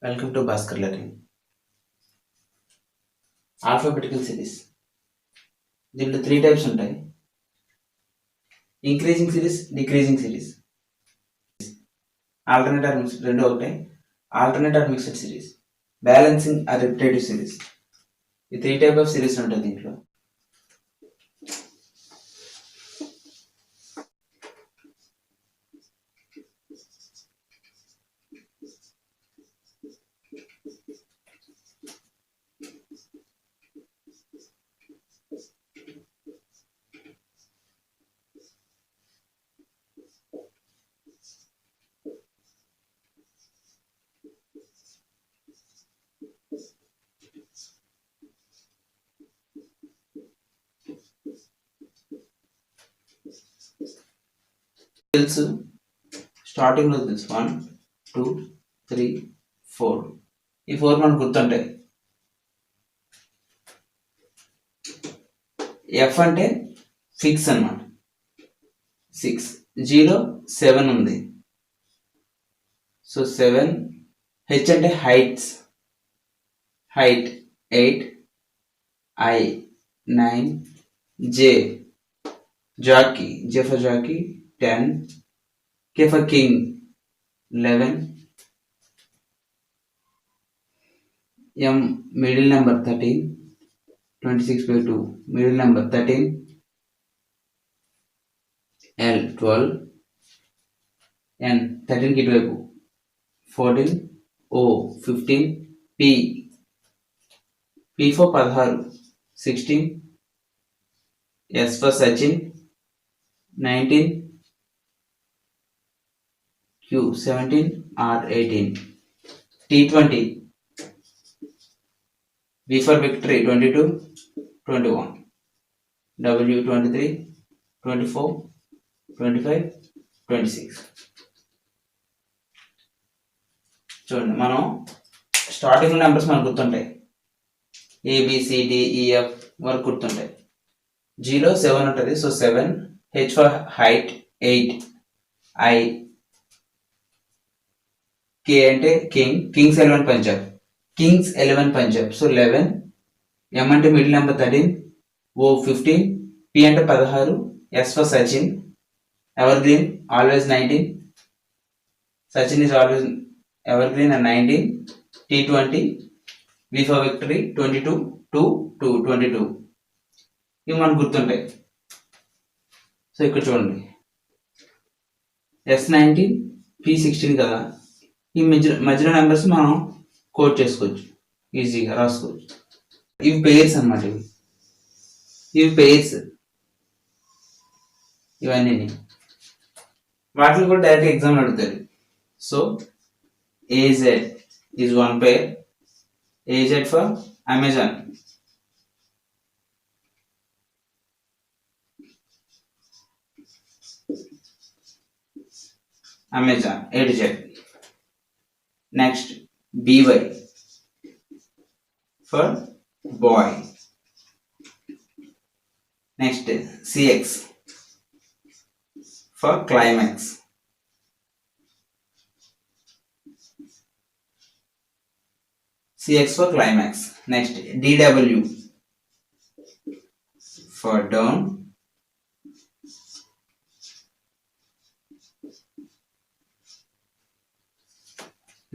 Welcome to BHASKAR learning. Alphabetical series. దీంట్లో 3 types ఉంటాయి. Increasing series, decreasing series, alternator mixed, రెండు ఒకటే. Alternator mixed series, balancing or repetitive series. ఈ 3 type of series ఉంటాయి దీంట్లో. తెలుసు, స్టార్టింగ్ లో తెలుసు 1 2 3 4. ఈ 4 మనకు గుర్తుంటాయి. ఎఫ్ అంటే ఫిక్స్ అన్నమాట, 6 0 7 ఉంది. సో 7. హెచ్ అంటే heights, height 8, I 9, J jockey, J for jockey 10, K for king 11, M middle number 13, 26/2 middle number 13, L 12, N 13 కి ఇటువైపు 14, O 15, P for 16 16, S for Sachin 19, Q 17, R 18, T 20, V for victory 22 21, W 23 24 25 26. చూడండి, మనం starting numbers మనకు గుర్తుంటాయి. ABCDEF వరకు గుర్తుంటాయి. 0 7 ఉంటుంది. So 7. H for height 8, I, K అంటే king, Kings 11 Punjab, Kings 11 Punjab. So 11. M అంటే మిడిల్ నెంబర్ 13, O 15, P అంటే 16, S for Sachin, ever green always 19, Sachin is always ever green and 19, T 20, V for victory 22 2 2 22. ఇవి మనకు గుర్తుంటాయి. సో ఇక్కడ చూడండి, S 19, P 16 కదా. ఈ మధ్యలో నెంబర్స్ మనం కోడ్ చేసుకోవచ్చు, ఈజీగా రాసుకోవచ్చు. ఇవి పెయిర్స్ అన్నమాట. ఇవి పెయిర్స్, ఇవన్నీ వాటిని కూడా డైరెక్ట్ ఎగ్జామ్ అడుగుతారు. So AZ is 1 pair, AZ for Amazon, Amazon A to Z. Next, BY for boy. Next, CX for climax. CX for climax. Next, DW for down.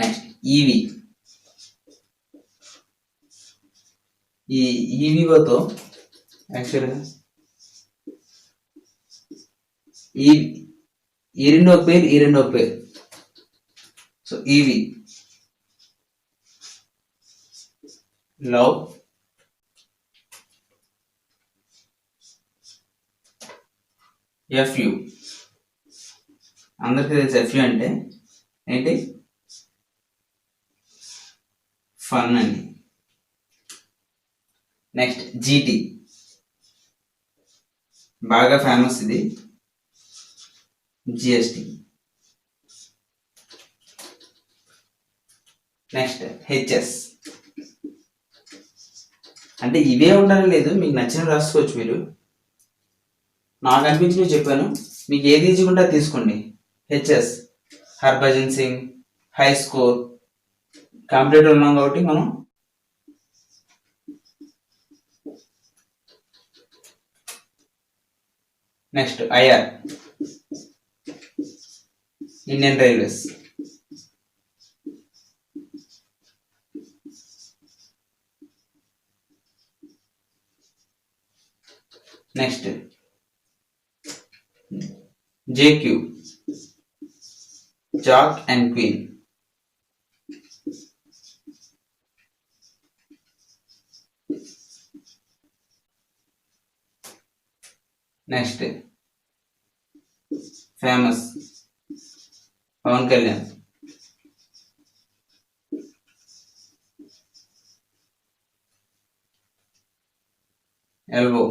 Next EV. ఈ ఈవితో యాక్చువల్గా ఈ రెండు ఒక పేరు, ఈ రెండు ఒక పేరు. సో ఈవి లవ్, ఎఫ్యు. అందరికీ తెలిసి ఎఫ్యు అంటే ఏంటి? ఫన్ అండి. నెక్స్ట్ జీటీ, బాగా ఫేమస్ ఇది, జిఎస్టి. నెక్స్ట్ హెచ్ఎస్ అంటే ఇవే ఉండాలని లేదు, మీకు నచ్చిన రాసుకోవచ్చు. మీరు నాకు అనిపించినవి చెప్పాను, మీకు ఏది ఈజీగా తీసుకోండి. HS Harbhajan Singh, high score, competitive ఉన్నాం కాబట్టి మనం next IR Indian Railways. Next JQ jack and queen. Next famous Pawan Kalyan. Elbow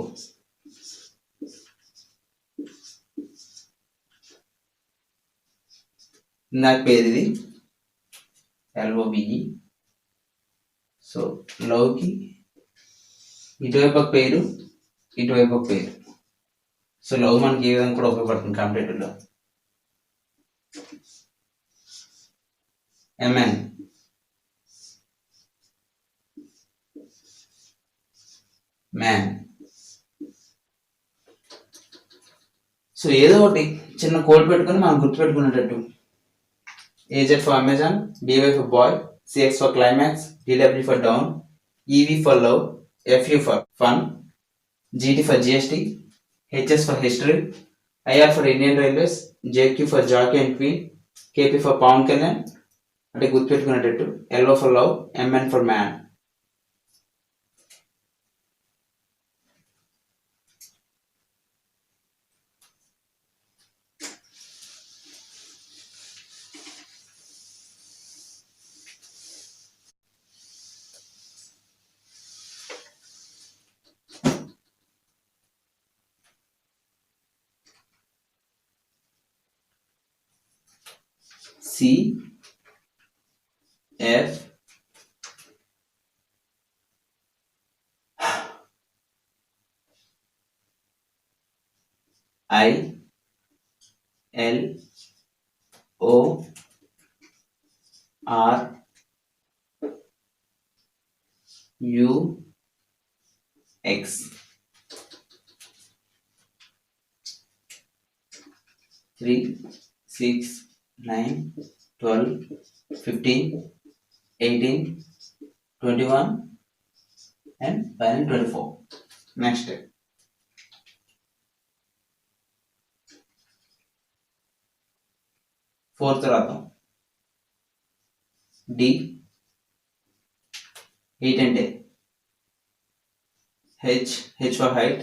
ఇందాక పేరు ఇది ఎల్ఓబిఈ. సో లవ్కి ఇటువైపు ఒక పేరు, ఇటువైపు ఒక పేరు. సో లవ్ మనకి ఏ విధంగా కూడా ఉపయోగపడుతుంది కాంపిటేటివ్లో. MN man. సో ఏదో ఒకటి చిన్న కోడ్ పెట్టుకొని మనం గుర్తుపెట్టుకునేటట్టు. AZ for Amazon, BY for boy, CX for climax, DW for down, EV for love, FU for fun, GT for GST, HS for history, IR for Indian Railways, JQ for jockey and queen, KP for Pawan Kalyan అంటే గుర్తుపెట్టుకునేటట్టు. LO for love, MN for man. C F I L O R U X. 3, 6, 9, 12, 15, 18, 21 and finally 24. Next fourth రాద్దాం. D 8 అంటే H for height,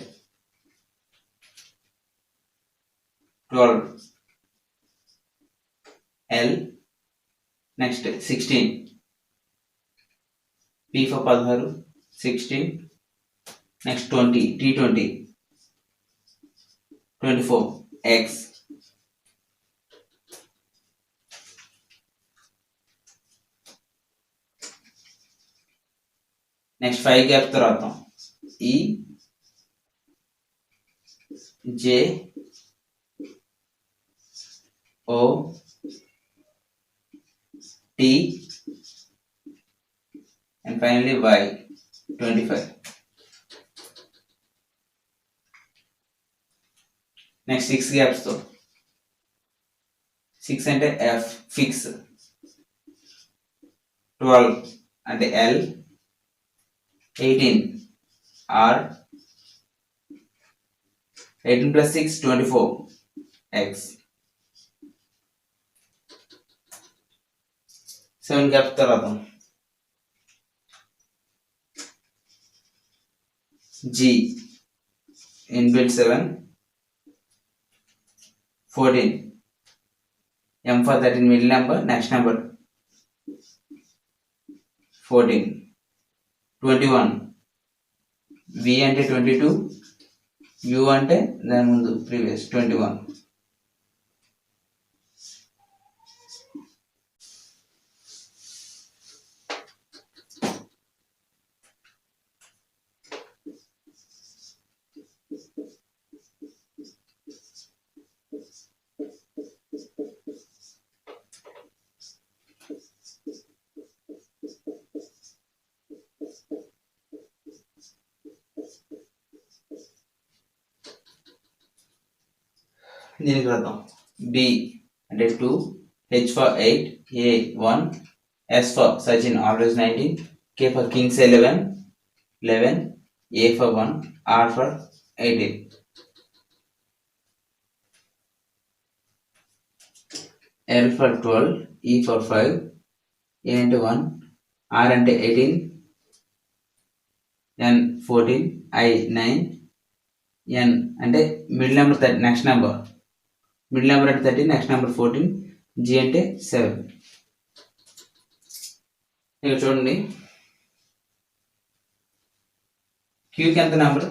12 L. next 16 P for 16, 16. next 20 T20, 24 X. Next 5 gap తర్వాత E J O T and finally Y 25. Next 6 gaps తో 6 అంటే F fix, 12 అంటే L, 18 R, 18 plus 6 24 X. 7 gaps తర్వాత G inbuilt 7, 14 M for 13 middle number, next number 14, 21 V అంటే 22, U అంటే దాని ముందు previous 21. దీనికి రాద్దాం. B అంటే 2, H for 8, A 1, S for Sachin always 19, K for Kings 11, A for 1, R for 18. L for 12, E for 5, A అంటే 1, R అంటే 18, N 14, I 9, N అంటే middle number 30, next number middle number అంటే 30, next number 14, G అంటే 7. ఇక చూడండి, Qకి ఎంత number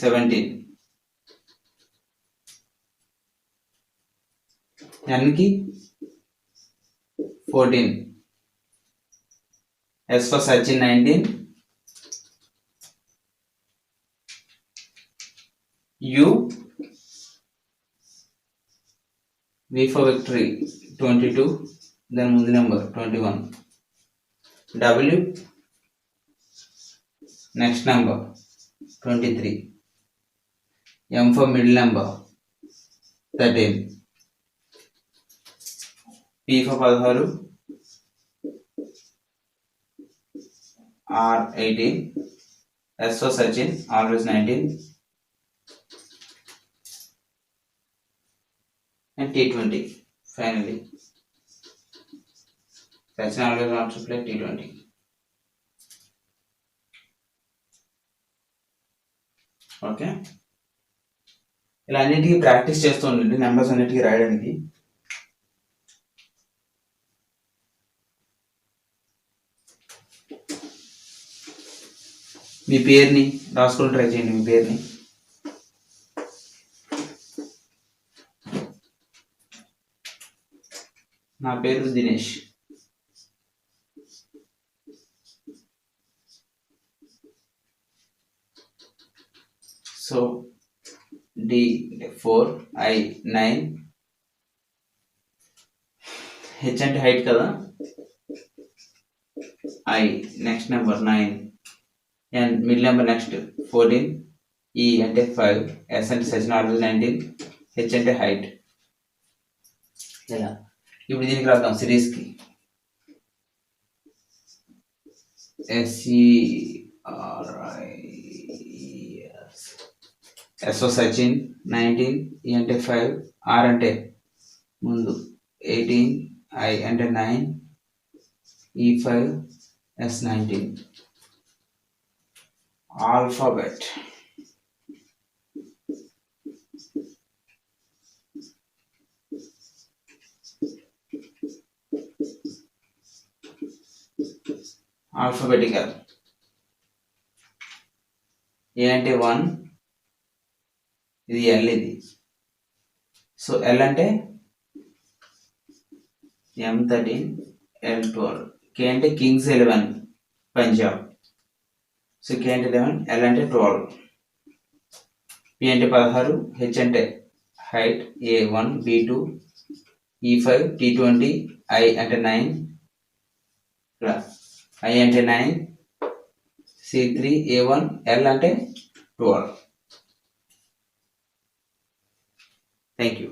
17, Nకి 14, S for Sachin 19, U, V for victory 22, దాని ముందు number 21, W next number 23, M for middle number 13, P for 16, R 18, S for Sachin always 19, and T20 finally. Sachin always wants to play T20. Okay, ఇలా అన్నిటికీ practice చేస్తూ ఉండండి numbers అన్నిటికీ రాయడానికి. మీ పేరుని రాసుకొని ట్రై చేయండి. మీ పేరుని నా పేరు Dinesh. So D 4, I 9, H అంటే హైట్ కదా, I next number 9, N middle number next 14, E అంటే 5, S అంటే సచిన్ ఆల్వేస్ 19, H అంటే హైట్. ఇలా ఇప్పుడు దీనికి రాద్దాం సిరీస్కి. S for Sachin 19, E అంటే 5, R అంటే ముందు 18, I అంటే 9, E 5, S 19. Alphabet. Alphabetical. A అంటే 1, ఇది L ఇది. సో L అంటే M13, L12, K అంటే Kings 11 పంజాబ్. సో K అంటే 11, L అంటే 12, P అంటే 16, H అంటే height A1, B2, E5, T20, I అంటే 9, I అంటే 9, C3, A1, L అంటే 12. Thank you.